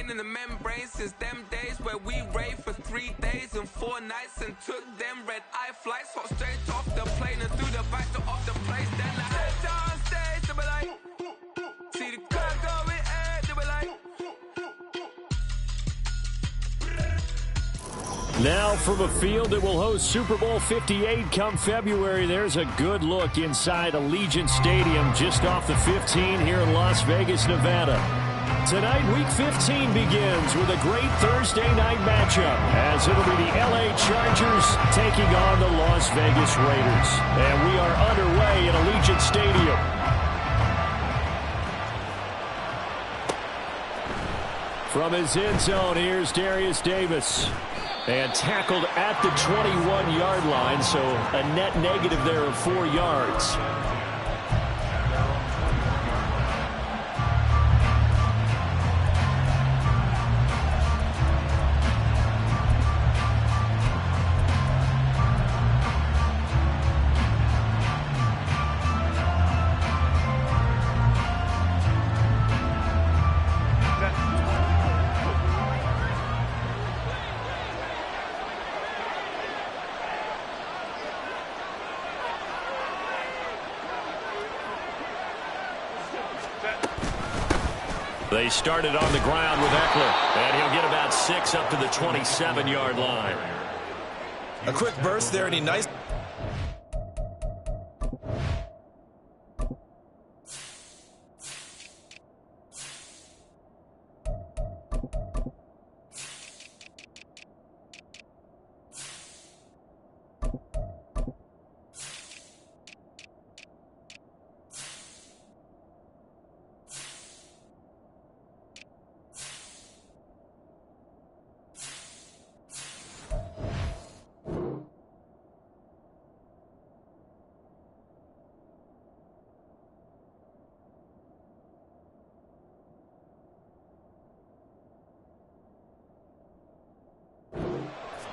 in the membrane since them days where we raved for 3 days and 4 nights and took them red-eye flights, hot straight off the plane and through the back door of the place. Then I head down stage, they were like, see the crowd going, they were like. Now from a field that will host Super Bowl 58 come February, there's a good look inside Allegiant Stadium just off the 15 here in Las Vegas, Nevada. Tonight, Week 15 begins with a great Thursday night matchup as it'll be the LA Chargers taking on the Las Vegas Raiders. And we are underway at Allegiant Stadium. From his end zone, here's Darius Davis. And tackled at the 21-yard line, so a net negative there of 4 yards. They started on the ground with Eckler, and he'll get about 6 up to the 27-yard line. A quick burst there, and he nice.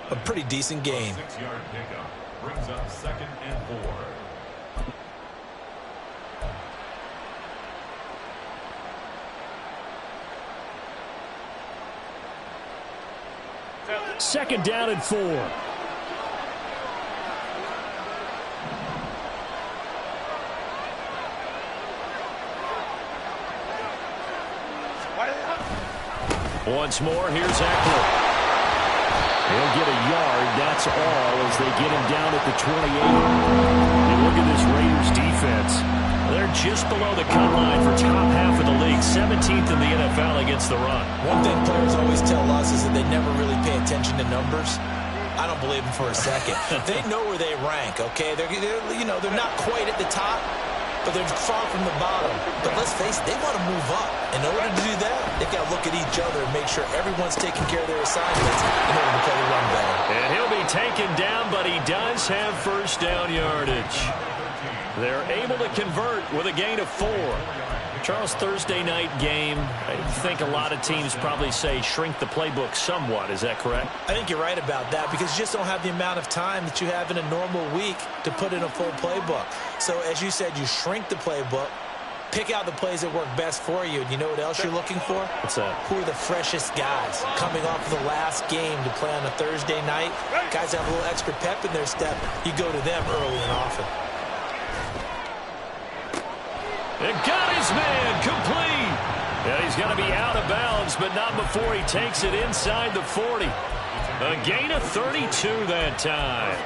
A pretty decent game. 6-yard pickup brings up 2nd and 4. Second down and 4. Once more, here's Eckler. He'll get a yard, that's all, as they get him down at the 28. And look at this Raiders defense. They're just below the cut line for top half of the league, 17th in the NFL against the run. One thing players always tell us is that they never really pay attention to numbers. I don't believe them for a second. They know where they rank, okay? They're not quite at the top, but they're far from the bottom. But let's face it, they want to move up. In order to do that, they've got to look at each other and make sure everyone's taking care of their assignments in order to play the run better. And he'll be taken down, but he does have first down yardage. They're able to convert with a gain of 4. Charles, Thursday night game, I think a lot of teams probably say shrink the playbook somewhat. Is that correct? I think you're right about that because you just don't have the amount of time that you have in a normal week to put in a full playbook. So, as you said, you shrink the playbook, pick out the plays that work best for you. And you know what else you're looking for? What's that? Who are the freshest guys coming off of the last game to play on a Thursday night? Guys have a little extra pep in their step. You go to them early and often. And got his man complete. And he's going to be out of bounds, but not before he takes it inside the 40. A gain of 32 that time.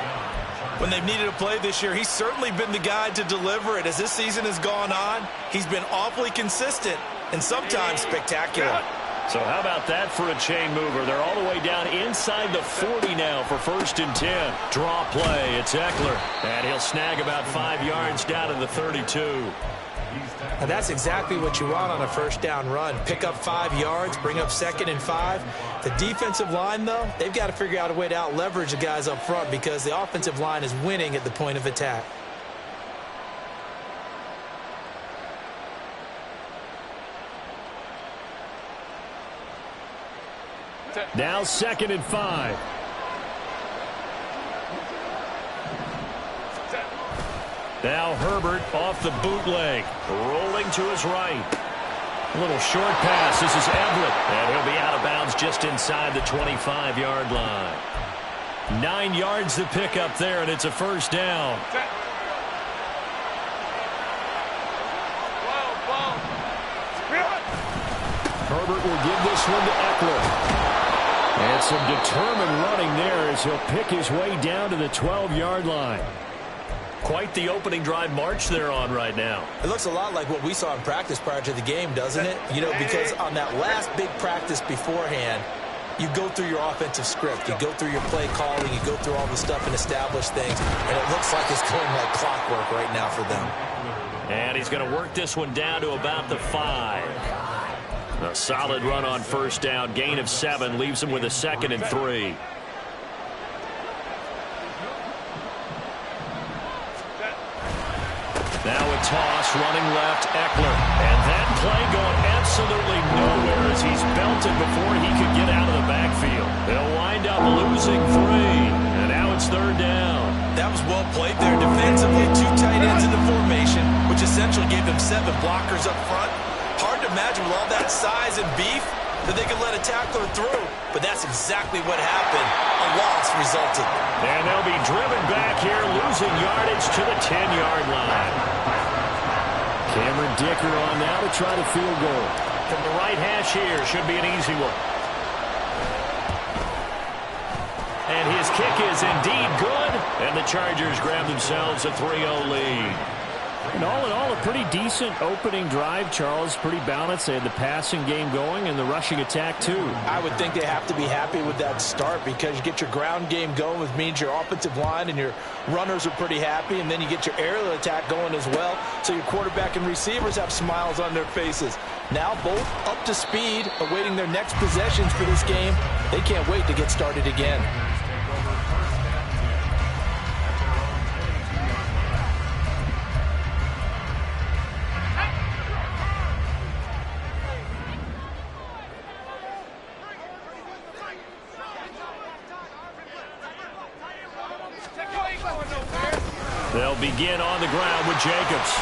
When they've needed a play this year, he's certainly been the guy to deliver it. As this season has gone on, he's been awfully consistent and sometimes spectacular. So how about that for a chain mover? They're all the way down inside the 40 now for 1st and 10. Draw play. It's Eckler. And he'll snag about 5 yards down to the 32. And that's exactly what you want on a first down run. Pick up 5 yards, bring up 2nd and 5. The defensive line, though, they've got to figure out a way to out-leverage the guys up front because the offensive line is winning at the point of attack. Now 2nd and 5. Now Herbert off the bootleg, rolling to his right. A little short pass. This is Everett. And he'll be out of bounds just inside the 25-yard line. 9 yards to pick up there, and it's a first down. Herbert will give this one to Eckler. And some determined running there as he'll pick his way down to the 12-yard line. Quite the opening drive march they're on right now. It looks a lot like what we saw in practice prior to the game, doesn't it? You know, because on that last big practice beforehand, you go through your offensive script. You go through your play calling. You go through all the stuff and establish things. And it looks like it's going like clockwork right now for them. And he's going to work this one down to about the 5. A solid run on first down. Gain of 7 leaves him with a 2nd and 3. Now a toss, running left, Eckler. And that play going absolutely nowhere as he's belted before he could get out of the backfield. They'll wind up losing 3. And now it's 3rd down. That was well played there defensively. 2 tight ends in the formation, which essentially gave them 7 blockers up front. Hard to imagine with all that size and beef that they could let a tackler through. But that's exactly what happened. A loss resulted. And they'll be driven back here, losing yardage to the 10-yard line. Cameron Dicker on now to try the field goal. From the right hash here, should be an easy one. And his kick is indeed good. And the Chargers grab themselves a 3-0 lead. And all in all, a pretty decent opening drive, Charles. Pretty balanced. They had the passing game going and the rushing attack, too. I would think they have to be happy with that start because you get your ground game going, which means your offensive line and your runners are pretty happy, and then you get your aerial attack going as well, so your quarterback and receivers have smiles on their faces. Now both up to speed, awaiting their next possessions for this game. They can't wait to get started again. They'll begin on the ground with Jacobs.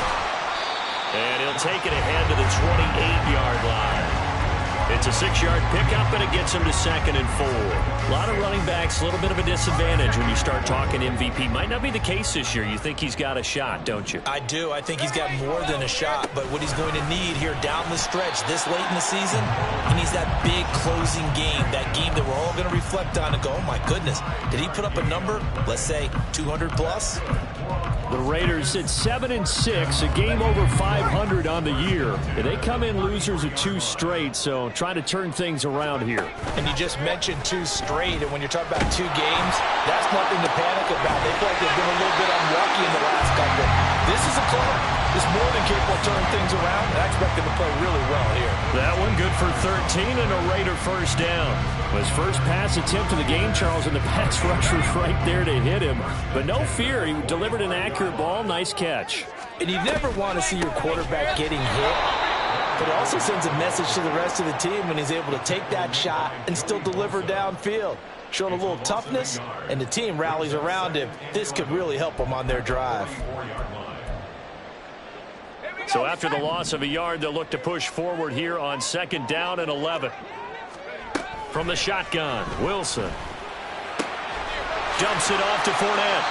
And he'll take it ahead to the 28-yard line. It's a 6-yard pickup, and it gets him to 2nd and 4. A lot of running backs, a little bit of a disadvantage when you start talking MVP. Might not be the case this year. You think he's got a shot, don't you? I do. I think he's got more than a shot. But what he's going to need here down the stretch this late in the season, he needs that big closing game, that game that we're all going to reflect on and go, oh, my goodness, did he put up a number, let's say, 200 plus? The Raiders at 7-6, a game over 500 on the year. They come in losers of 2 straight, so trying to turn things around here. And you just mentioned 2 straight, and when you're talking about 2 games, that's nothing to panic about. They feel like they've been a little bit unlucky in the last couple. This is a club that's more than capable of turning things around, and I expect them to play really well here. That one good for 13 and a Raider first down. His first pass attempt of the game, Charles, and the pass rush was right there to hit him. But no fear, he delivered an accurate ball. Nice catch. And you never want to see your quarterback getting hit, but it also sends a message to the rest of the team when he's able to take that shot and still deliver downfield. Showing a little toughness, and the team rallies around him. This could really help them on their drive. So after the loss of a yard, they'll look to push forward here on 2nd down and 11. From the shotgun, Wilson dumps it off to Fournette.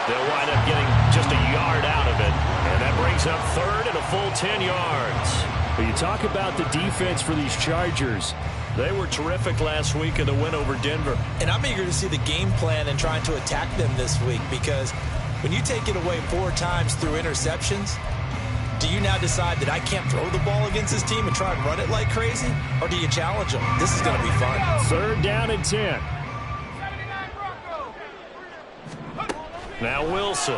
They'll wind up getting just a yard out of it, and that brings up 3rd and a full 10 yards. But you talk about the defense for these Chargers. They were terrific last week in the win over Denver. And I'm eager to see the game plan and trying to attack them this week, because when you take it away 4 times through interceptions, do you now decide that I can't throw the ball against this team and try and run it like crazy? Or do you challenge them? This is going to be fun. 3rd down and 10. Now Wilson.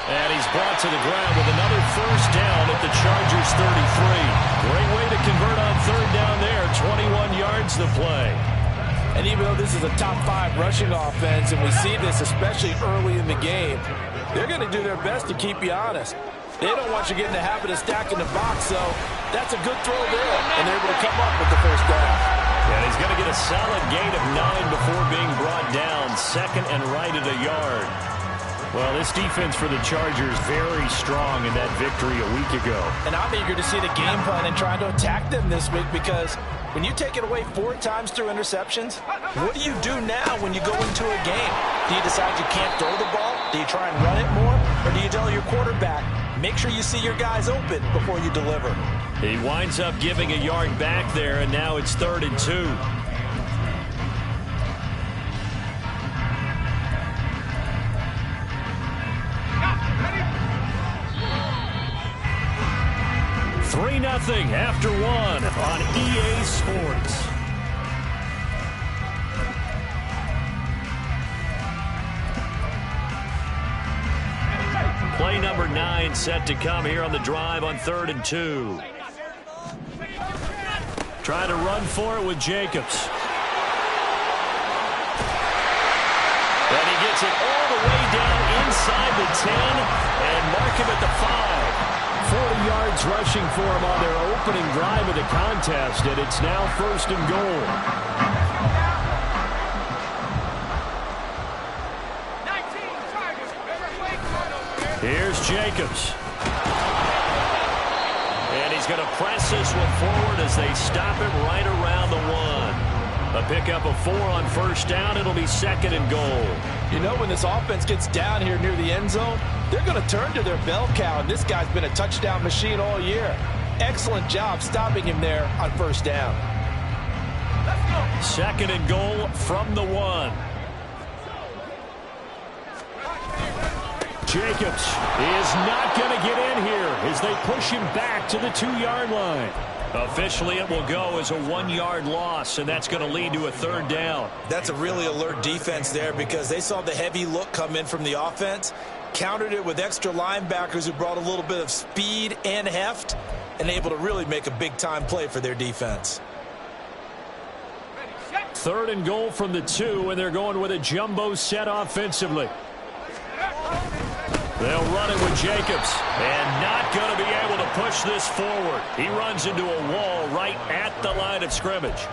And he's brought to the ground with another first down at the Chargers 33. Great way to convert on 3rd down there. 21 yards to play. And even though this is a top 5 rushing offense, and we see this especially early in the game, they're going to do their best to keep you honest. They don't want you getting the habit of stacking the box, so that's a good throw there, and they're able to come up with the first down. And he's going to get a solid gain of 9 before being brought down. 2nd and right at a yard. Well, this defense for the Chargers very strong in that victory a week ago. And I'm eager to see the game plan and trying to attack them this week, because when you take it away 4 times through interceptions, what do you do now when you go into a game? Do you decide you can't throw the ball? Do you try and run it more? Or do you tell your quarterback, make sure you see your guys open before you deliver? He winds up giving a yard back there, and now it's 3rd and 2. Nothing after 1 on EA Sports. Play number 9 set to come here on the drive on 3rd and 2. Trying to run for it with Jacobs. And he gets it all the way down inside the 10 and mark him at the 5. 40 yards rushing for him on their opening drive of the contest, and it's now 1st and goal. 19 Here's Jacobs. And he's going to press this one forward as they stop him right around the 1. A pickup of 4 on 1st down. It'll be 2nd and goal. You know, when this offense gets down here near the end zone, they're going to turn to their bell cow, and this guy's been a touchdown machine all year. Excellent job stopping him there on 1st down. 2nd and goal from the 1. Jacobs is not going to get in here as they push him back to the 2-yard line. Officially, it will go as a 1-yard loss, and that's going to lead to a 3rd down. That's a really alert defense there, because they saw the heavy look come in from the offense, countered it with extra linebackers who brought a little bit of speed and heft, and able to really make a big-time play for their defense. 3rd and goal from the 2, and they're going with a jumbo set offensively. They'll run it with Jacobs, and not going to be able to push this forward. He runs into a wall right at the line of scrimmage.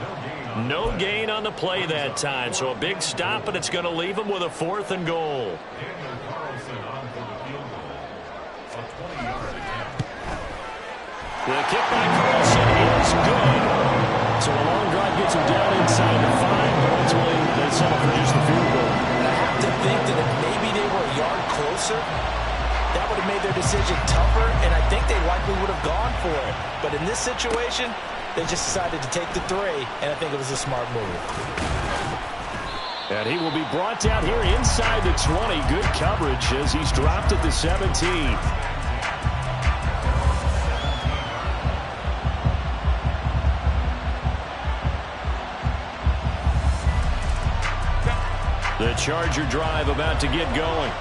No gain on the play that time, so a big stop, and it's going to leave him with a 4th and goal. The kick by Carlson is good. So a long drive gets him down inside the 5, but ultimately they settle for just the field goal. I have to think that if maybe they were a yard closer, that would have made their decision tougher, and I think they likely would have gone for it. But in this situation, they just decided to take the 3, and I think it was a smart move. And he will be brought down here inside the 20. Good coverage as he's dropped at the 17. The Charger drive about to get going.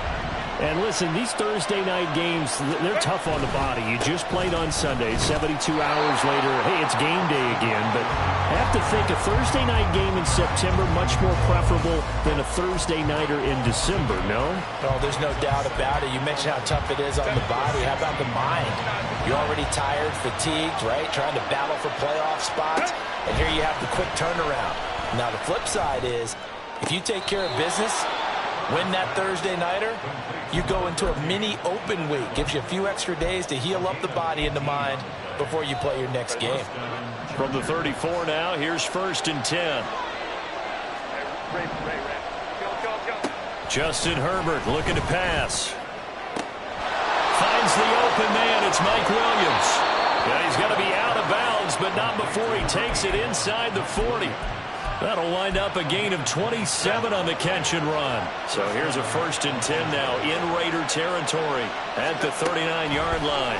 And listen, these Thursday night games, they're tough on the body. You just played on Sunday, 72 hours later. Hey, it's game day again. But I have to think a Thursday night game in September much more preferable than a Thursday nighter in December, no? Oh, there's no doubt about it. You mentioned how tough it is on the body. How about the mind? You're already tired, fatigued, right? Trying to battle for playoff spots. And here you have the quick turnaround. Now, the flip side is, if you take care of business, win that Thursday nighter, you go into a mini open week. Gives you a few extra days to heal up the body and the mind before you play your next game. From the 34 now, here's 1st and 10. Justin Herbert looking to pass. Finds the open man. It's Mike Williams. Yeah, he's going to be out of bounds, but not before he takes it inside the 40. That'll wind up a gain of 27 on the catch and run. So here's a 1st and 10 now in Raider territory at the 39-yard line.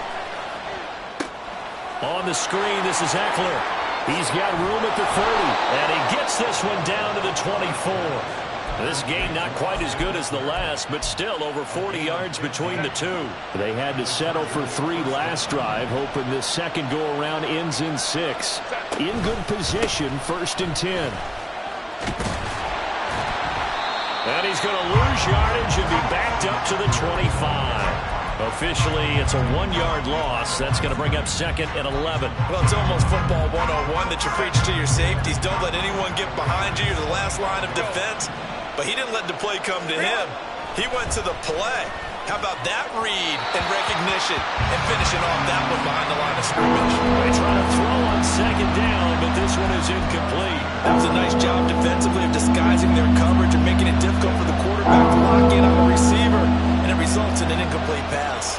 On the screen, this is Eckler. He's got room at the 30, and he gets this one down to the 24. This game not quite as good as the last, but still over 40 yards between the two. They had to settle for 3 last drive, hoping this second go-around ends in 6. In good position, 1st and 10. And he's going to lose yardage and be backed up to the 25. Officially, it's a 1-yard loss. That's going to bring up 2nd and 11. Well, it's almost football 101 that you preach to your safeties. Don't let anyone get behind you. You're the last line of defense. But he didn't let the play come to him. He went to the play. How about that read and recognition and finishing off that one behind the line of scrimmage? They try to throw on second down, but this one is incomplete. That was a nice job defensively of disguising their coverage and making it difficult for the quarterback to lock in on the receiver, and it results in an incomplete pass.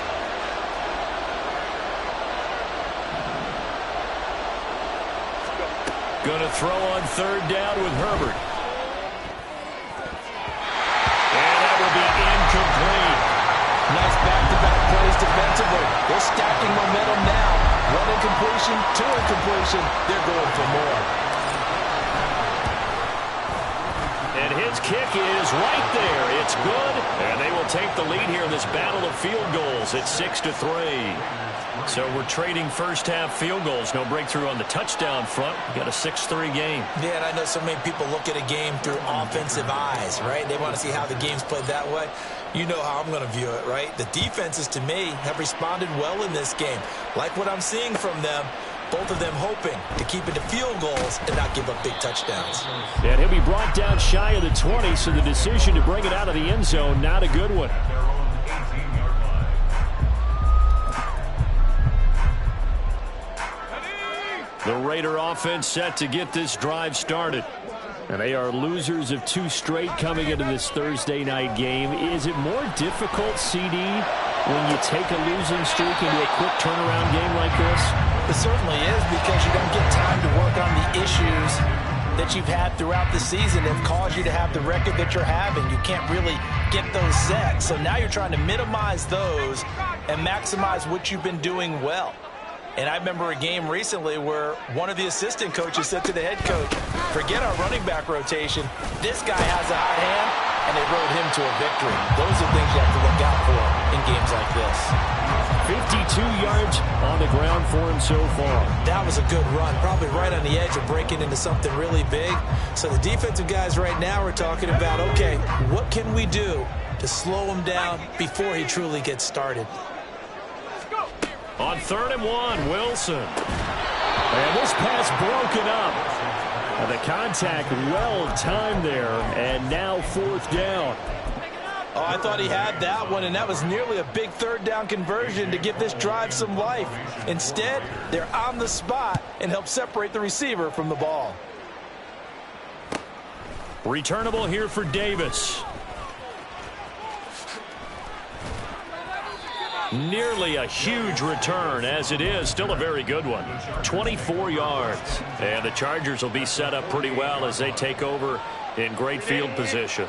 Going to throw on third down with Herbert. And that will be incomplete. Nice back-to-back plays defensively. They're stacking momentum now. One incompletion, two incompletion. They're going for more. And his kick is right there. It's good. And they will take the lead here in this battle of field goals at 6-3. So we're trading first-half field goals. No breakthrough on the touchdown front. We've got a 6-3 game. Yeah, and I know so many people look at a game through offensive eyes, right? They want to see how the game's played that way. You know how I'm going to view it, right? The defenses, to me, have responded well in this game. Like what I'm seeing from them, both of them hoping to keep it to field goals and not give up big touchdowns. And he'll be brought down shy of the 20, so the decision to bring it out of the end zone, not a good one. The Raider offense set to get this drive started. And they are losers of 2 straight coming into this Thursday night game. Is it more difficult, CD, when you take a losing streak into a quick turnaround game like this? It certainly is, because you don't get time to work on the issues that you've had throughout the season that have caused you to have the record that you're having. You can't really get those set. So now you're trying to minimize those and maximize what you've been doing well. And I remember a game recently where one of the assistant coaches said to the head coach, forget our running back rotation. This guy has a hot hand, and they rode him to a victory. Those are things you have to look out for in games like this. 52 yards on the ground for him so far. That was a good run, probably right on the edge of breaking into something really big. So the defensive guys right now are talking about, okay, what can we do to slow him down before he truly gets started? On 3rd and 1, Wilson. And this pass broken up. And the contact well timed there. And now 4th down. Oh, I thought he had that one, and that was nearly a big 3rd down conversion to give this drive some life. Instead, they're on the spot and help separate the receiver from the ball. Returnable here for Davis. Nearly a huge return, as it is. Still a very good one. 24 yards. And the Chargers will be set up pretty well as they take over in great field position.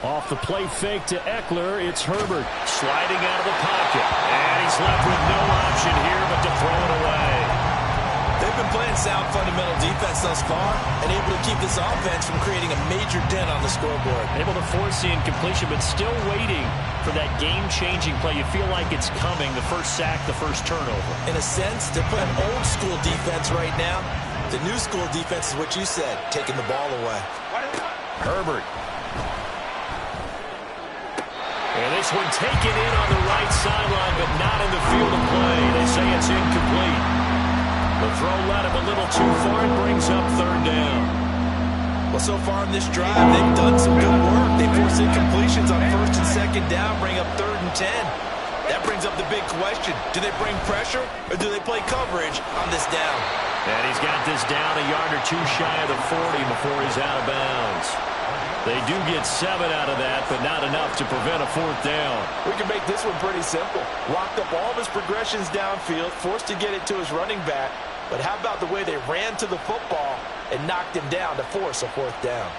Off the play fake to Eckler, it's Herbert sliding out of the pocket. And he's left with no option here but to throw it away. They've been playing sound fundamental defense thus far and able to keep this offense from creating a major dent on the scoreboard. Able to force the incompletion, but still waiting for that game-changing play. You feel like it's coming, the first sack, the first turnover. In a sense, they're playing old-school defense right now. The new-school defense is what you said, taking the ball away. Herbert. And this one taken in on the right sideline, but not in the field of play. They say it's incomplete. The throw led him a little too far and brings up 3rd down. Well, so far in this drive, they've done some good work. They force incompletions on 1st and 2nd down, bring up 3rd and 10. That brings up the big question. Do they bring pressure or do they play coverage on this down? And he's got this down a yard or two shy of the 40 before he's out of bounds. They do get 7 out of that, but not enough to prevent a 4th down. We can make this one pretty simple. Locked up all of his progressions downfield, forced to get it to his running back. But how about the way they ran to the football and knocked him down to force a 4th down?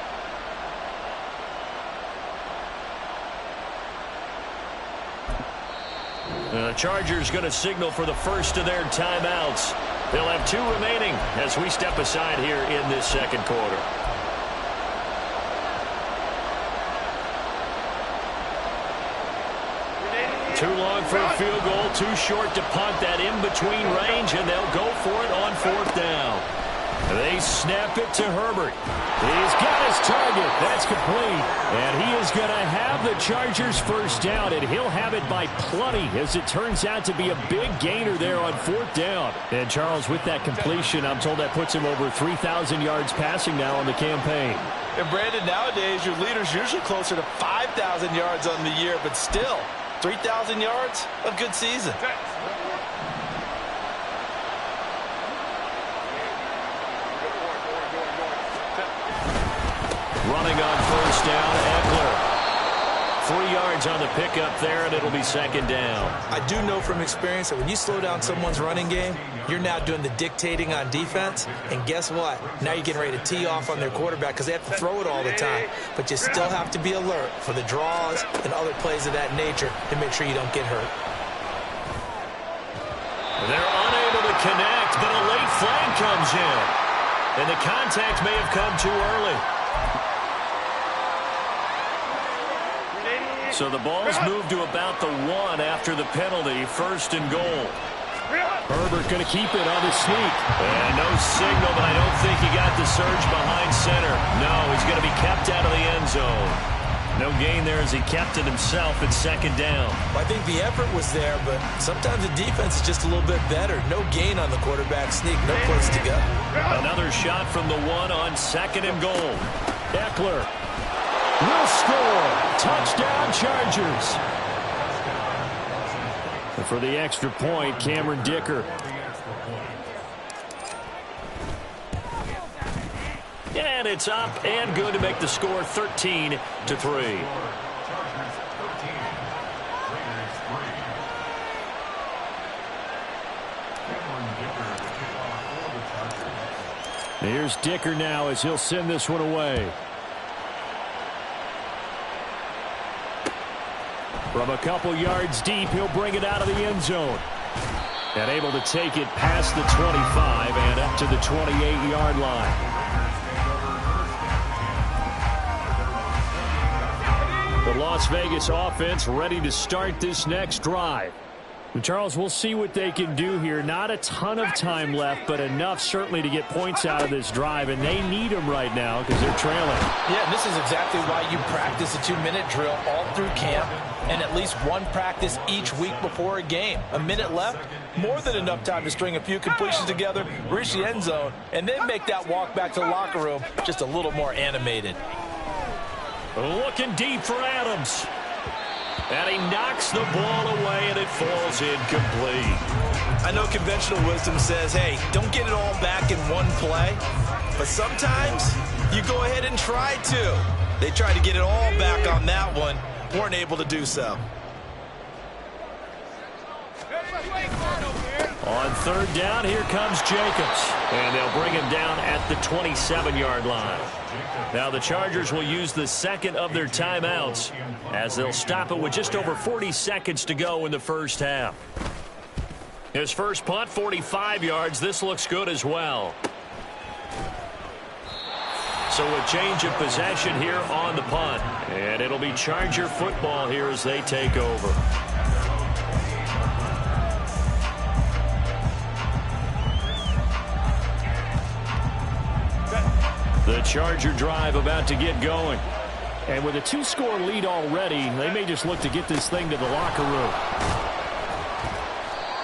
The Chargers going to signal for the first of their timeouts. They'll have 2 remaining as we step aside here in this 2nd quarter. Too long for a field goal, too short to punt that in-between range, and they'll go for it on 4th down. They snap it to Herbert. He's got his target. That's complete. And he is going to have the Chargers first down, and he'll have it by plenty, as it turns out to be a big gainer there on fourth down. And Charles, with that completion, I'm told that puts him over 3,000 yards passing now on the campaign. And Brandon, nowadays your leader's usually closer to 5,000 yards on the year, but still, 3,000 yards, a good season. Running on first down, Eckler. 3 yards on the pickup there, and it'll be second down. I do know from experience that when you slow down someone's running game, you're now doing the dictating on defense. And guess what? Now you're getting ready to tee off on their quarterback because they have to throw it all the time. But you still have to be alert for the draws and other plays of that nature to make sure you don't get hurt. They're unable to connect, but a late flag comes in. And the contact may have come too early. So the ball's moved to about the 1 after the penalty, first and goal. Herbert going to keep it on the sneak. And no signal, but I don't think he got the surge behind center. No, he's going to be kept out of the end zone. No gain there as he kept it himself at second down. Well, I think the effort was there, but sometimes the defense is just a little bit better. No gain on the quarterback sneak, no place to go. Another shot from the 1 on second and goal. Eckler will score. Touchdown, Chargers. And for the extra point, Cameron Dicker. And it's up and good to make the score 13-3. Here's Dicker now as he'll send this one away. From a couple yards deep, he'll bring it out of the end zone. And able to take it past the 25 and up to the 28-yard line. The Las Vegas offense ready to start this next drive. And Charles, we'll see what they can do here. Not a ton of time left, but enough certainly to get points out of this drive, and they need them right now because they're trailing. Yeah, and this is exactly why you practice a 2-minute drill all through camp and at least one practice each week before a game. A minute left, more than enough time to string a few completions together, reach the end zone, and then make that walk back to the locker room just a little more animated. Looking deep for Adams. And he knocks the ball away, and it falls incomplete. I know conventional wisdom says, hey, don't get it all back in one play. But sometimes you go ahead and try to. They tried to get it all back on that one. Weren't able to do so. On third down, here comes Jacobs. And they'll bring him down at the 27-yard line. Now the Chargers will use the second of their timeouts as they'll stop it with just over 40 seconds to go in the first half. His first punt, 45 yards. This looks good as well. So a change of possession here on the punt. And it'll be Charger football here as they take over. The Charger drive about to get going. And with a 2-score lead already, they may just look to get this thing to the locker room.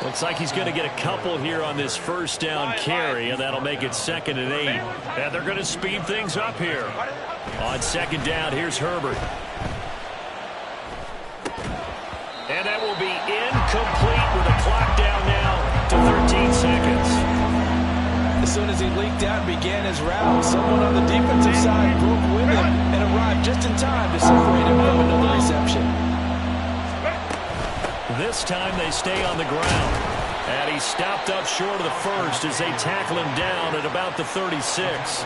Looks like he's going to get a couple here on this first down carry, and that'll make it 2nd and 8. And they're going to speed things up here. On second down, here's Herbert. And that will be incomplete with a clock down now to 13 seconds. As soon as he leaked out and began his route, someone on the defensive side broke with him and arrived just in time to separate him from another reception. This time they stay on the ground. And he stopped up short of the first as they tackle him down at about the 36.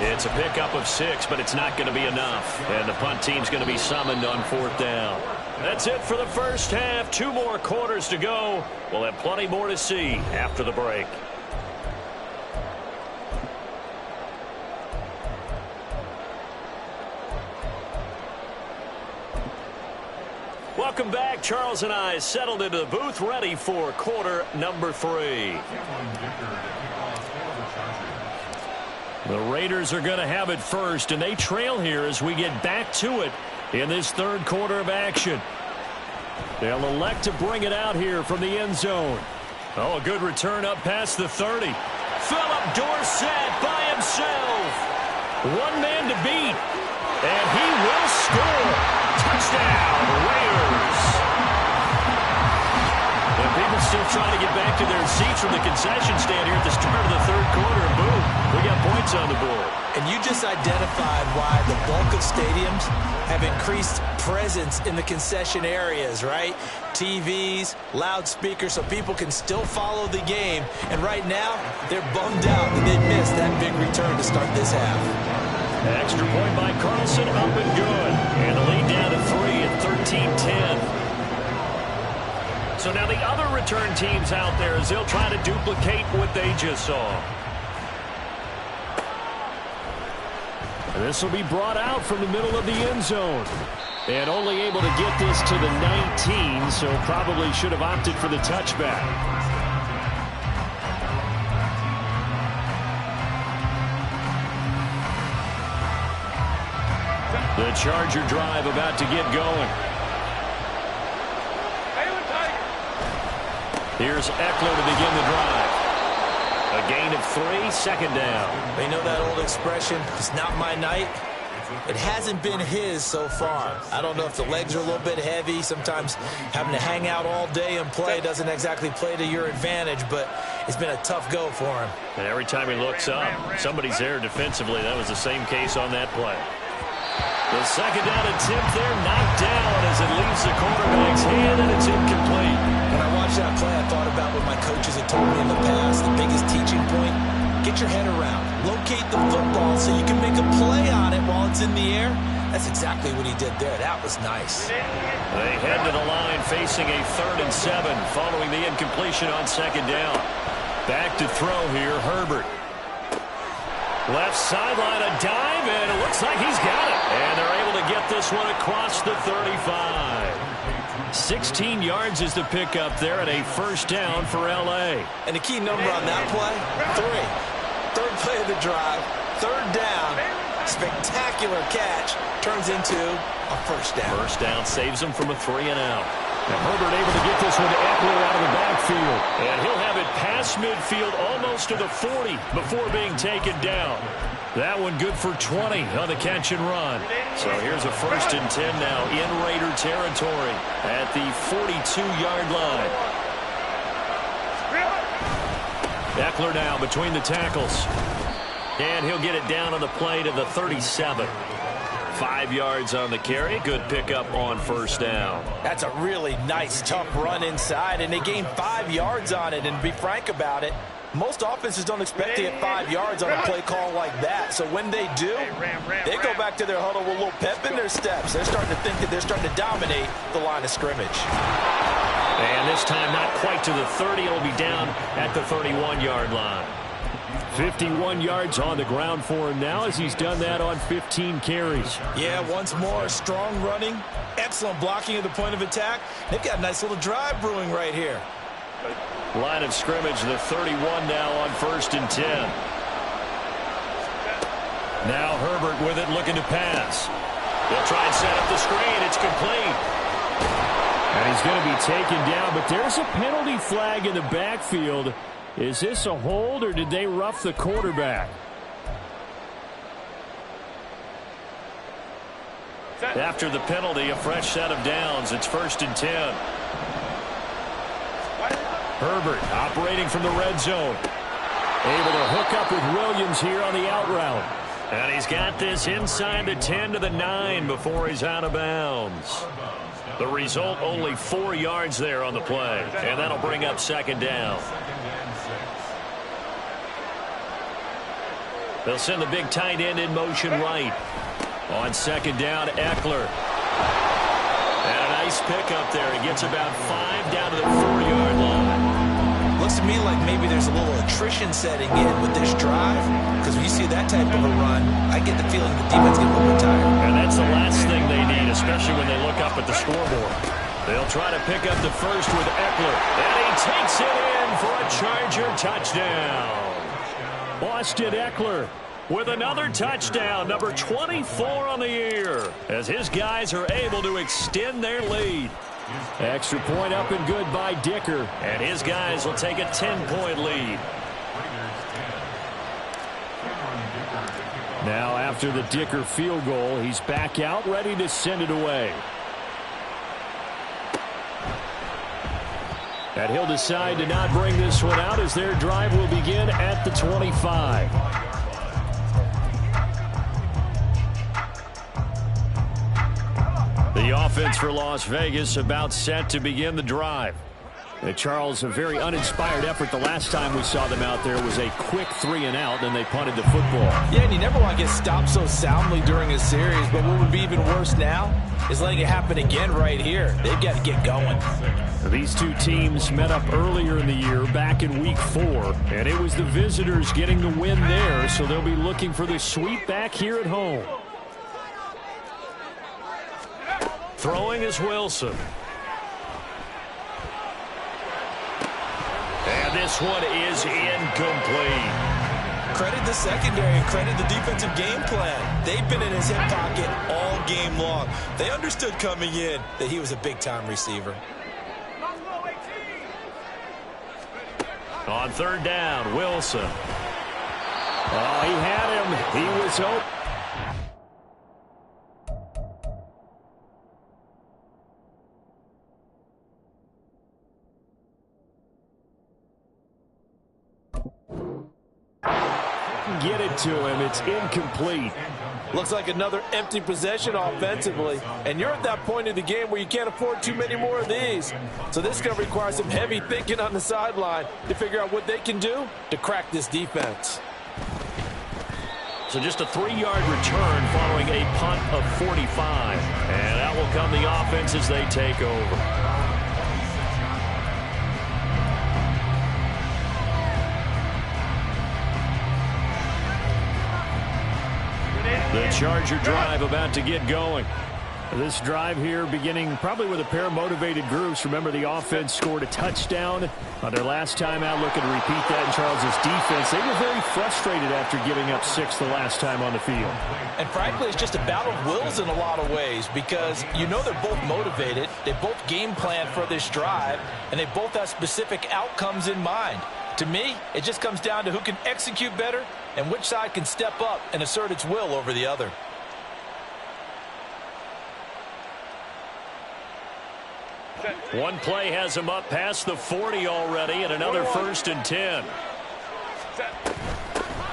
It's a pickup of 6, but it's not going to be enough. And the punt team's going to be summoned on fourth down. That's it for the first half. 2 more quarters to go. We'll have plenty more to see after the break. Welcome back. Charles and I settled into the booth ready for quarter number 3. The Raiders are going to have it first, and they trail here as we get back to it in this third quarter of action. They'll elect to bring it out here from the end zone. Oh, a good return up past the 30. Philip Dorsett by himself. One man to beat, and he will score. Touchdown, Raiders. And people still trying to get back to their seats from the concession stand here at the start of the third quarter. And boom, we got points on the board. And you just identified why the bulk of stadiums have increased presence in the concession areas, right? TVs, loudspeakers, so people can still follow the game. And right now, they're bummed out that they missed that big return to start this half. An extra point by Carlson, up and good. And the lead down to 3 at 13-10. So now the other return teams out there as they'll try to duplicate what they just saw. And this will be brought out from the middle of the end zone. And only able to get this to the 19, so probably should have opted for the touchback. The Charger drive about to get going. Here's Eckler to begin the drive. A gain of 3, second down. They know that old expression, it's not my night. It hasn't been his so far. I don't know if the legs are a little bit heavy. Sometimes having to hang out all day and play doesn't exactly play to your advantage, but it's been a tough go for him. And every time he looks up, somebody's there defensively. That was the same case on that play. The second down attempt there knocked down as it leaves the quarterback's hand, and it's incomplete. When I watched that play, I thought about what my coaches had told me in the past. The biggest teaching point, get your head around. Locate the football so you can make a play on it while it's in the air. That's exactly what he did there. That was nice. They head to the line facing a 3rd and 7 following the incompletion on second down. Back to throw here, Herbert. Left sideline, a dive, and it looks like he's got it. And they're able to get this one across the 35. 16 yards is the pickup there and a first down for L.A. And the key number on that play, 3. Third play of the drive, third down, spectacular catch, turns into a first down. First down saves him from a 3-and-out. And Herbert able to get this one to Eckler out of the backfield. And he'll have it past midfield almost to the 40 before being taken down. That one good for 20 on the catch and run. So here's a 1st and 10 now in Raider territory at the 42-yard line. Eckler now between the tackles. And he'll get it down on the play to the 37. 5 yards on the carry. Good pickup on first down. That's a really nice, tough run inside, and they gained 5 yards on it. And to be frank about it, most offenses don't expect to get 5 yards on a play call like that. So when they do, they go back to their huddle with a little pep in their steps. They're starting to think that they're starting to dominate the line of scrimmage. And this time not quite to the 30. It'll be down at the 31-yard line. 51 yards on the ground for him now as he's done that on 15 carries. Yeah, once more, strong running, excellent blocking at the point of attack. They've got a nice little drive brewing right here. Line of scrimmage, the 31 now on 1st and 10. Now Herbert with it, looking to pass. They'll try and set up the screen. It's complete. And he's going to be taken down, but there's a penalty flag in the backfield. Is this a hold, or did they rough the quarterback? After the penalty, a fresh set of downs. It's 1st and 10. Herbert operating from the red zone. Able to hook up with Williams here on the out route. And he's got this inside the 10 to the 9 before he's out of bounds. The result, only 4 yards there on the play. And that'll bring up second down. They'll send the big tight end in motion right. On second down, Eckler. And a nice pickup there. He gets about 5 down to the 4-yard line. Looks to me like maybe there's a little attrition setting in with this drive. Because when you see that type of a run, I get the feeling the defense gets a little bit tired. And that's the last thing they need, especially when they look up at the scoreboard. They'll try to pick up the first with Eckler. And he takes it in for a Charger touchdown. Austin Eckler with another touchdown, number 24 on the year, as his guys are able to extend their lead. Extra point up and good by Dicker, and his guys will take a 10-point lead. Now after the Dicker field goal, he's back out ready to send it away. And he'll decide to not bring this one out as their drive will begin at the 25. The offense for Las Vegas about set to begin the drive. And Charles, a very uninspired effort the last time we saw them out there was a quick 3-and-out, and they punted the football. Yeah, and you never want to get stopped so soundly during a series, but what would be even worse now is letting it happen again right here. They've got to get going. These two teams met up earlier in the year, back in Week 4, and it was the visitors getting the win there, so they'll be looking for the sweep back here at home. Throwing is Wilson. And this one is incomplete. Credit the secondary and credit the defensive game plan. They've been in his hip pocket all game long. They understood coming in that he was a big-time receiver. On third down, Wilson. Oh, he had him. He was open. Get it to him. It's incomplete. Looks like another empty possession offensively. And you're at that point in the game where you can't afford too many more of these. So this is going to require some heavy thinking on the sideline to figure out what they can do to crack this defense. So just a 3-yard return following a punt of 45. And out will come the offense as they take over. The Charger drive about to get going. This drive here beginning probably with a pair of motivated groups. Remember, the offense scored a touchdown on their last time out. Looking to repeat that in Charles' defense. They were very frustrated after giving up 6 the last time on the field. And frankly, it's just a battle of wills in a lot of ways because you know they're both motivated. They both game plan for this drive, and they both have specific outcomes in mind. To me, it just comes down to who can execute better and which side can step up and assert its will over the other. One play has him up past the 40 already, and another 1st and 10.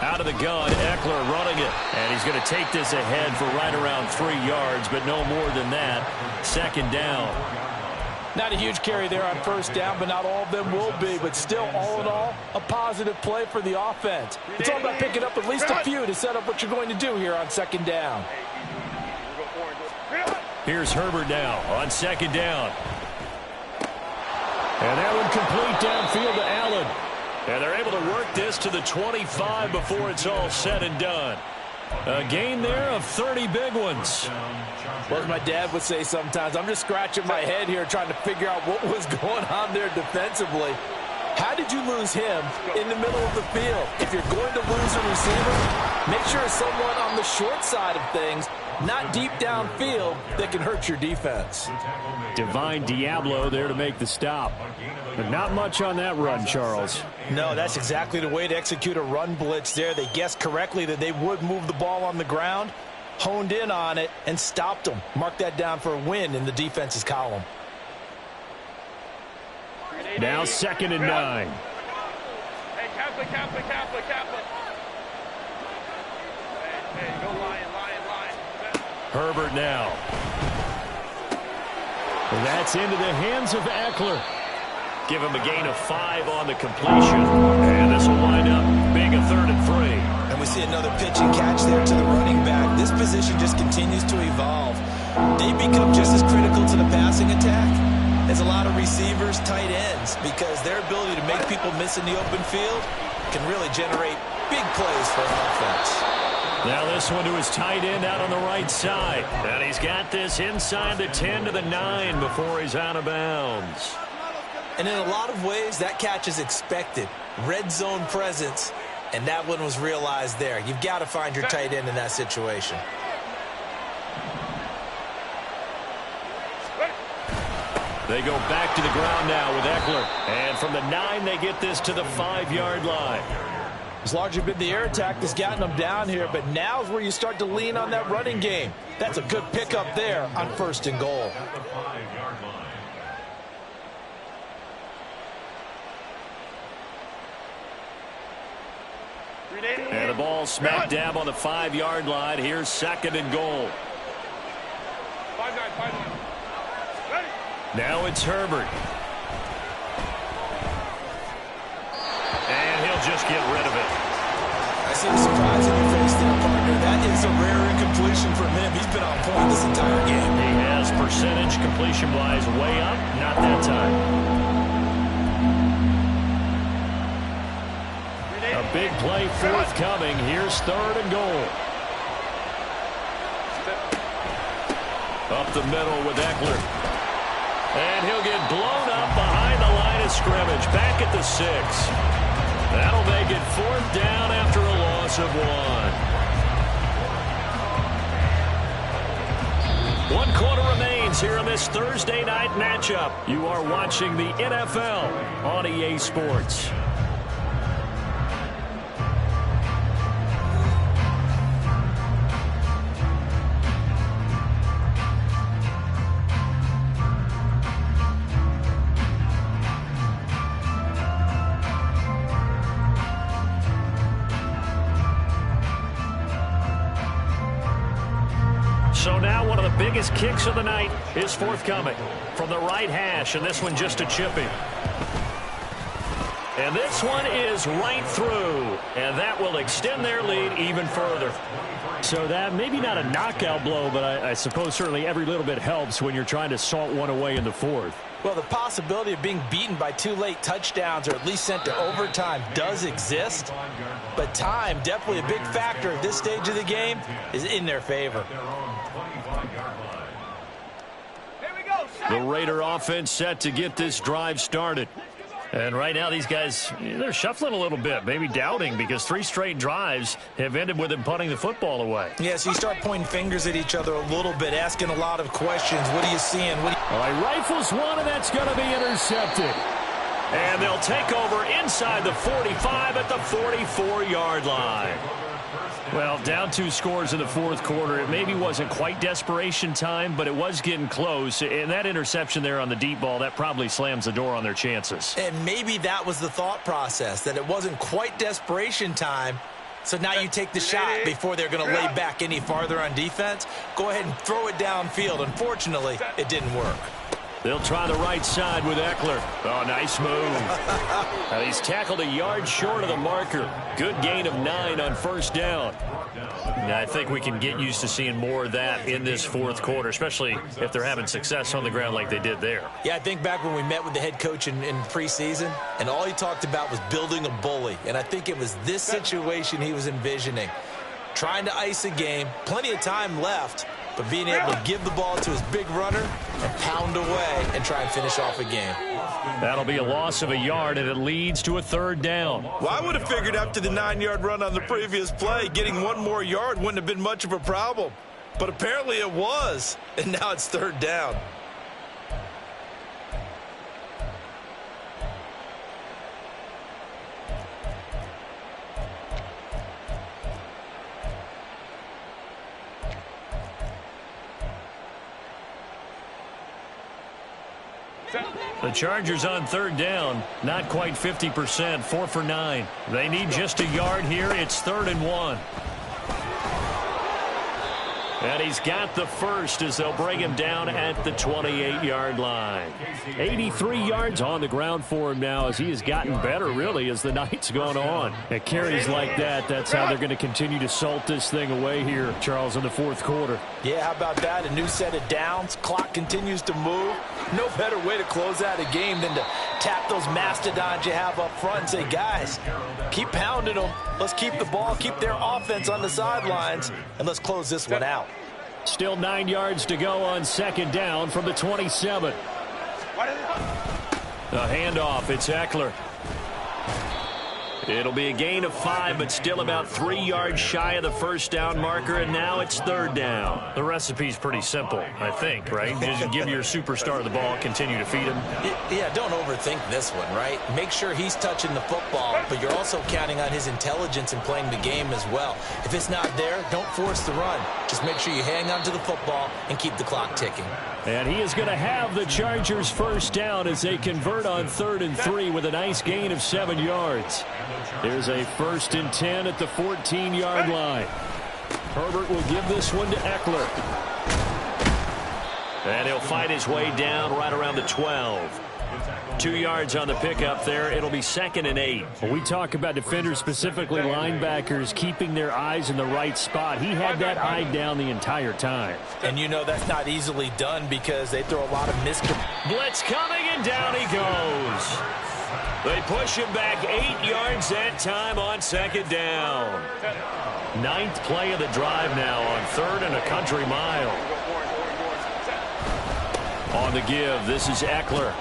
Out of the gun, Eckler running it, and he's going to take this ahead for right around 3 yards, but no more than that. 2nd down. Not a huge carry there on 1st down, but not all of them will be. But still, all in all, a positive play for the offense. It's all about picking up at least a few to set up what you're going to do here on 2nd down. Here's Herbert now on 2nd down. And that one complete downfield to Allen. And they're able to work this to the 25 before it's all said and done. A gain there of 30 big ones. Well, as my dad would say sometimes, I'm just scratching my head here trying to figure out what was going on there defensively. How did you lose him in the middle of the field? If you're going to lose a receiver, make sure it's someone on the short side of things, not deep downfield, that can hurt your defense. Divine Diablo there to make the stop. But not much on that run, Charles. No, that's exactly the way to execute a run blitz there. They guessed correctly that they would move the ball on the ground, honed in on it, and stopped them. Mark that down for a win in the defense's column. Now 2nd and 9. Hey, Kaplan. Hey, go Lion. Herbert now. That's into the hands of Eckler. Give him a gain of 5 on the completion. And this will wind up being a 3rd and 3. And we see another pitch and catch there to the running back. This position just continues to evolve. They become just as critical to the passing attack as a lot of receivers, tight ends, because their ability to make people miss in the open field can really generate big plays for an offense. Now this one to his tight end out on the right side. And he's got this inside the 10 to the 9 before he's out of bounds. And in a lot of ways, that catch is expected. Red zone presence And that one was realized there. You've got to find your tight end in that situation. They go back to the ground now with Eckler. And from the 9, they get this to the 5-yard line. It's largely been the air attack that's gotten them down here, but now's where you start to lean on that running game. That's a good pickup there on 1st and goal. And the ball smack dab on the 5-yard line. Here's 2nd and goal. 5-9. Now it's Herbert. And he'll just get rid of it. I see the surprise in your face there, partner. That is a rare incompletion from him. He's been on point this entire game. He has percentage completion-wise way up. Not that time. A big play forthcoming. Here's 3rd and goal. Up the middle with Eckler. And he'll get blown up behind the line of scrimmage. Back at the 6. That'll make it 4th down after a loss of 1. 1 quarter remains here in this Thursday night matchup. You are watching the NFL on EA Sports. So now one of the biggest kicks of the night is forthcoming from the right hash, and this one just a chippy. And this one is right through, and that will extend their lead even further. So that maybe not a knockout blow, but I suppose certainly every little bit helps when you're trying to salt one away in the 4th. Well, the possibility of being beaten by 2 late touchdowns or at least sent to overtime does exist. But time, definitely a big factor at this stage of the game, is in their favor. The Raider offense set to get this drive started. And right now these guys, they're shuffling a little bit, maybe doubting, because 3 straight drives have ended with them punting the football away. Yeah, so you start pointing fingers at each other a little bit, asking a lot of questions. What are you seeing? All right, rifles one, and that's going to be intercepted. And they'll take over inside the 45 at the 44-yard line. Well, down 2 scores in the 4th quarter. It maybe wasn't quite desperation time, but it was getting close. And that interception there on the deep ball, that probably slams the door on their chances. And maybe that was the thought process, that it wasn't quite desperation time. So now you take the shot before they're going to lay back any farther on defense. Go ahead and throw it downfield. Unfortunately, it didn't work. They'll try the right side with Eckler. Oh, nice move. Now he's tackled a yard short of the marker. Good gain of 9 on 1st down. Now, I think we can get used to seeing more of that in this 4th quarter, especially if they're having success on the ground like they did there. Yeah, I think back when we met with the head coach in preseason, and all he talked about was building a bully. And I think it was this situation he was envisioning. Trying to ice a game, plenty of time left, but being able to give the ball to his big runner and pound away and try and finish off a game. That'll be a loss of a yard, and it leads to a 3rd down. Well, I would have figured after the 9-yard run on the previous play, getting 1 more yard wouldn't have been much of a problem. But apparently it was, and now it's 3rd down. The Chargers on 3rd down, not quite 50%, 4 for 9. They need just a yard here. It's 3rd and 1. And he's got the first as they'll bring him down at the 28-yard line. 83 yards on the ground for him now as he has gotten better, really, as the night's gone on. At carries like that, that's how they're going to continue to salt this thing away here, Charles, in the 4th quarter. Yeah, how about that? A new set of downs. Clock continues to move. No better way to close out a game than to tap those mastodons you have up front and say, guys, keep pounding them. Let's keep the ball, keep their offense on the sidelines, and let's close this one out. Still 9 yards to go on 2nd down from the 27. The handoff, it's Eckler. It'll be a gain of 5, but still about 3 yards shy of the first down marker, and now it's third down. The recipe's pretty simple, I think, right? Just give your superstar the ball, continue to feed him. Yeah, don't overthink this one, right? Make sure he's touching the football, but you're also counting on his intelligence in playing the game as well. If it's not there, don't force the run. Just make sure you hang on to the football and keep the clock ticking. And he is going to have the Chargers first down as they convert on 3rd and 3 with a nice gain of 7 yards. There's a 1st and 10 at the 14-yard line. Herbert will give this one to Eckler. And he'll fight his way down right around the 12. 2 yards on the pickup there. It'll be 2nd and 8. When we talk about defenders, specifically linebackers, keeping their eyes in the right spot, he had that eye down the entire time. And you know that's not easily done because they throw a lot of blitz coming, and down he goes. They push him back 8 yards that time on 2nd down. 9th play of the drive now on 3rd and a country mile. On the give, this is Eckler.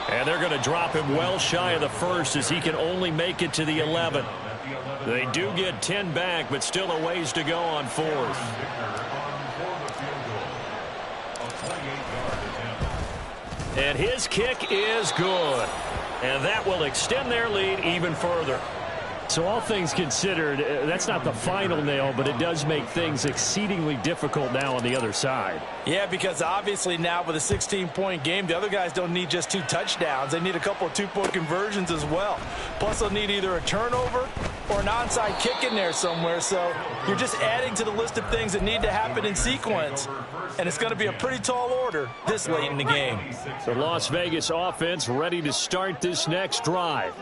And they're going to drop him well shy of the 1st as he can only make it to the 11th. They do get 10 back, but still a ways to go on 4th. And his kick is good. And that will extend their lead even further. So all things considered, that's not the final nail, but it does make things exceedingly difficult now on the other side. Yeah, because obviously now with a 16-point game, the other guys don't need just 2 touchdowns. They need a couple of 2-point conversions as well. Plus, they'll need either a turnover or an onside kick in there somewhere. So you're just adding to the list of things that need to happen in sequence. And it's going to be a pretty tall order this late in the game. The Las Vegas offense ready to start this next drive.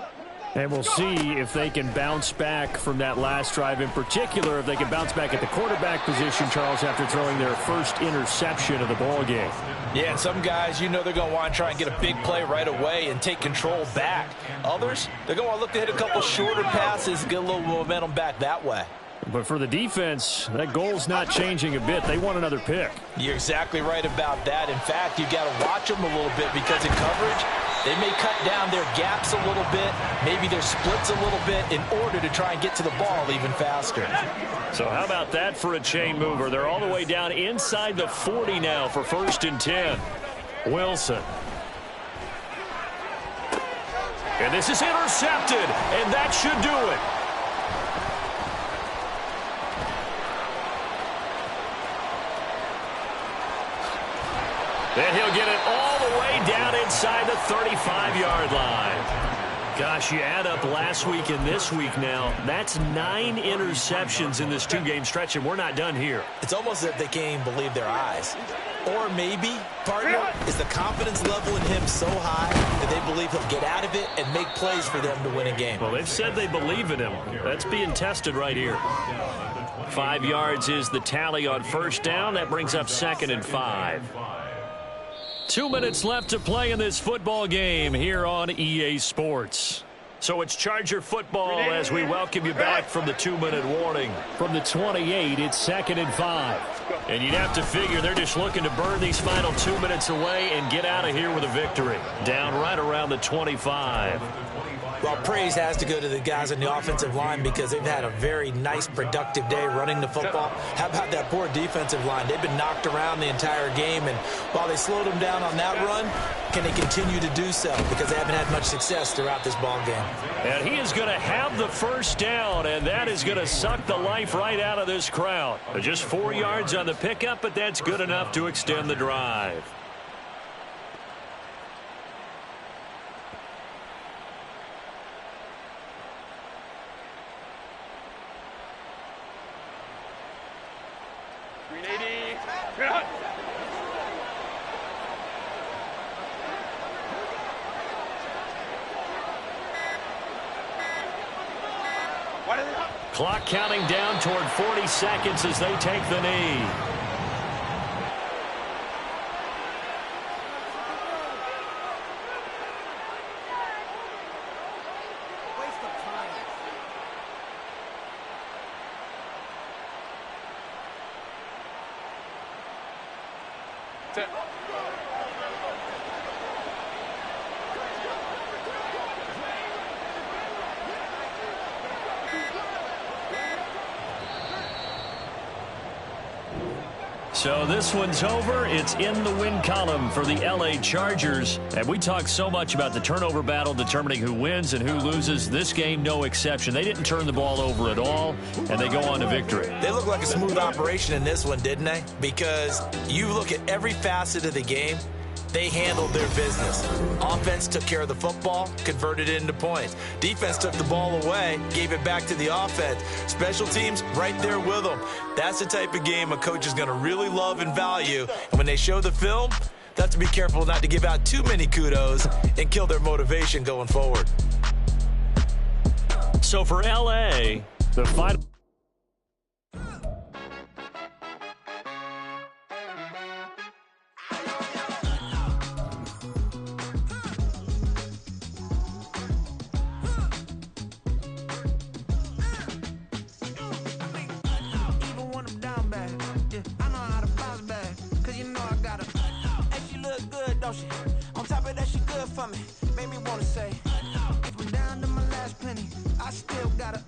And we'll see if they can bounce back from that last drive, in particular if they can bounce back at the quarterback position, Charles, after throwing their first interception of the ball game. Yeah, and some guys, you know they're going to want to try and get a big play right away and take control back. Others, they're going to want to look to hit a couple shorter passes, get a little momentum back that way. But for the defense, that goal's not changing a bit. They want another pick. You're exactly right about that. In fact, you've got to watch them a little bit because in coverage, they may cut down their gaps a little bit, maybe their splits a little bit in order to try and get to the ball even faster. So how about that for a chain mover? They're all the way down inside the 40 now for 1st and 10. Wilson. And this is intercepted, and that should do it. And he'll get it all the way down inside the 35-yard line. Gosh, you add up last week and this week now, that's 9 interceptions in this 2-game stretch, and we're not done here. It's almost as if they can't even believe their eyes. Or maybe, partner, is the confidence level in him so high that they believe he'll get out of it and make plays for them to win a game. Well, they've said they believe in him. That's being tested right here. 5 yards is the tally on 1st down. That brings up 2nd and 5. 2 minutes left to play in this football game here on EA Sports. So it's Charger football as we welcome you back from the 2-minute warning. From the 28, it's 2nd and 5. And you'd have to figure they're just looking to burn these final 2 minutes away and get out of here with a victory. Down right around the 25. Well, praise has to go to the guys on the offensive line because they've had a very nice, productive day running the football. How about that poor defensive line? They've been knocked around the entire game, and while they slowed them down on that run, can they continue to do so? Because they haven't had much success throughout this ball game. And he is going to have the 1st down, and that is going to suck the life right out of this crowd. Just 4 yards on the pickup, but that's good enough to extend the drive. Clock counting down toward 40 seconds as they take the knee. So this one's over. It's in the win column for the LA Chargers. And we talked so much about the turnover battle determining who wins and who loses. This game, no exception. They didn't turn the ball over at all, and they go on to victory. They look like a smooth operation in this one, didn't they? Because you look at every facet of the game, they handled their business. Offense took care of the football, converted it into points. Defense took the ball away, gave it back to the offense. Special teams, right there with them. That's the type of game a coach is going to really love and value. And when they show the film, they have to be careful not to give out too many kudos and kill their motivation going forward. So for LA, the final... On top of that, she good for me. Made me wanna say, if I'm down to my last penny, I still gotta.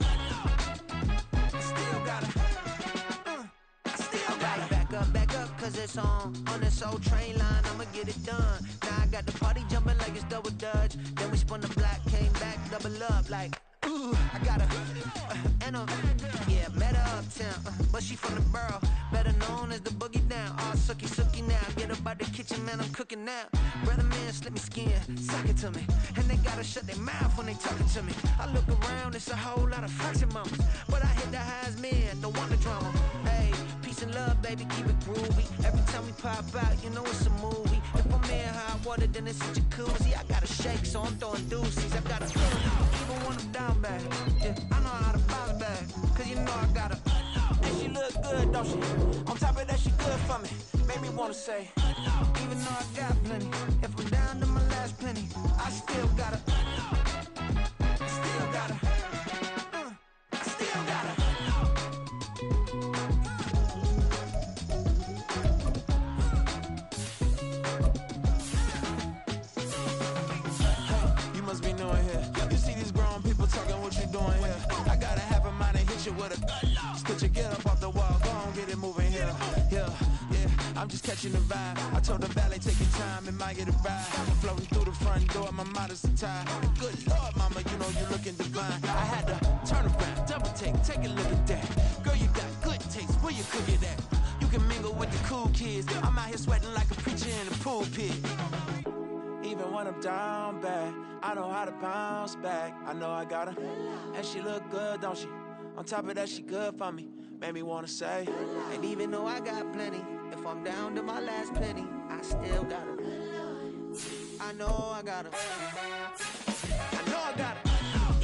Back up, cause it's on this old train line, I'ma get it done. Now I got the party jumping like it's double dutch. Then we spun the block, came back, double up like, ooh, I got a, yeah, met her uptown, but she from the borough, better known as the boogie down. All sookie now, get up out the kitchen, man, I'm cooking now. Brother man, slip me skin, suck it to me, and they gotta shut their mouth when they talking to me. I look around, it's a whole lot of flirting moments, but I hit the highs, man, don't want the drama. Hey, peace and love, baby, keep it groovy. Every time we pop out, you know it's a movie. If I'm in hot water, then it's a jacuzzi. I gotta shake, so I'm throwing deuces. I gotta even when I'm down bad. Yeah, I know how to bounce back, cause you know I gotta. And she look good, don't she? On top of that, she good for me. Made me wanna say, even though I got plenty, if I'm down to my last penny, I still gotta. Still gotta. Still gotta. Be knowing here. You see these grown people talking, what you doing here? I gotta have a mind and hit you with a stitch you, get up off the wall, go on, get it moving here. Yeah, I'm just catching the vibe. I told the valet, take your time, it might get a ride. Floating through the front door, my modest attire. Good Lord, mama, you know you looking divine. I had to turn around, double take a look at that. Girl, you got good taste, where you cook it at? You can mingle with the cool kids. I'm out here sweating like a preacher in the pulpit. Even when I'm down bad, I know how to bounce back. I know I gotta. And she look good, don't she? On top of that, she good for me. Made me wanna say. And even though I got plenty, if I'm down to my last penny, I still gotta. I know I gotta. I know I gotta.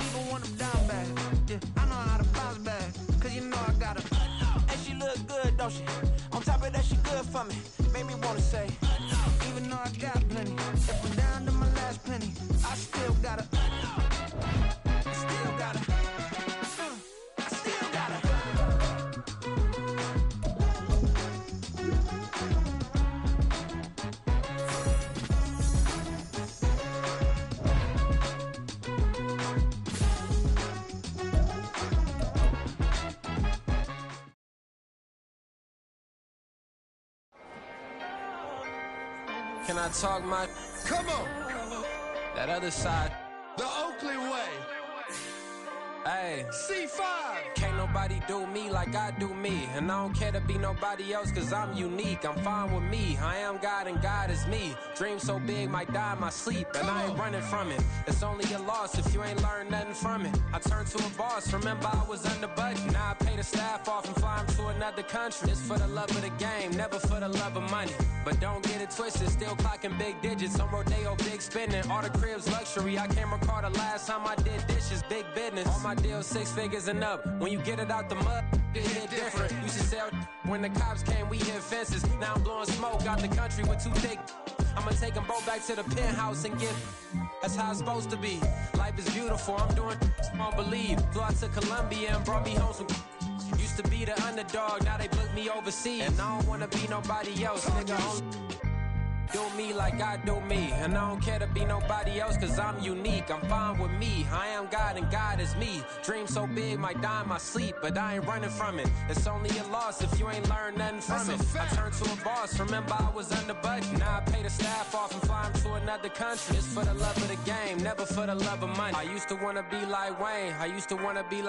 Even when I'm down bad, yeah, I know how to bounce back. Cause you know I gotta. And she look good, don't she? On top of that, she good for me. Made me wanna say. Even though I got plenty, if I'm down to my last penny, I still gotta. Still gotta. Still gotta. Can I talk my... Come on. That other side. The Oakley way. Hey. C5. Can't nobody do me like I do me. And I don't care to be nobody else cause I'm unique. I'm fine with me. I am God and God is me. Dream so big might die in my sleep. And I ain't running from it. It's only a loss if you ain't learned nothing from it. I turned to a boss. Remember I was under budget. Now I pay the staff off and fly them to another country. It's for the love of the game, never for the love of money. But don't get it twisted, still clocking big digits. On Rodeo, big spending. All the cribs luxury. I can't recall the last time I did dishes. Big business. All my deals 6 figures and up. When you get it out the mud, it hit different. Used to sell when the cops came, we hit fences. Now I'm blowing smoke out the country with 2 thick. I'ma take them both back to the penthouse and get. That's how it's supposed to be. Life is beautiful, I'm doing won't believe. Flew out to Colombia and brought me home some. Used to be the underdog, now they book me overseas. And I don't wanna be nobody else, nigga. Do me like I do me. And I don't care to be nobody else, cause I'm unique. I'm fine with me. I am God and God is me. Dream so big, might die in my sleep, but I ain't running from it. It's only a loss if you ain't learned nothing from it. I turned to a boss, remember I was under budget. Now I pay the staff off and fly them to another country. It's for the love of the game, never for the love of money. I used to wanna be like Wayne, I used to wanna be like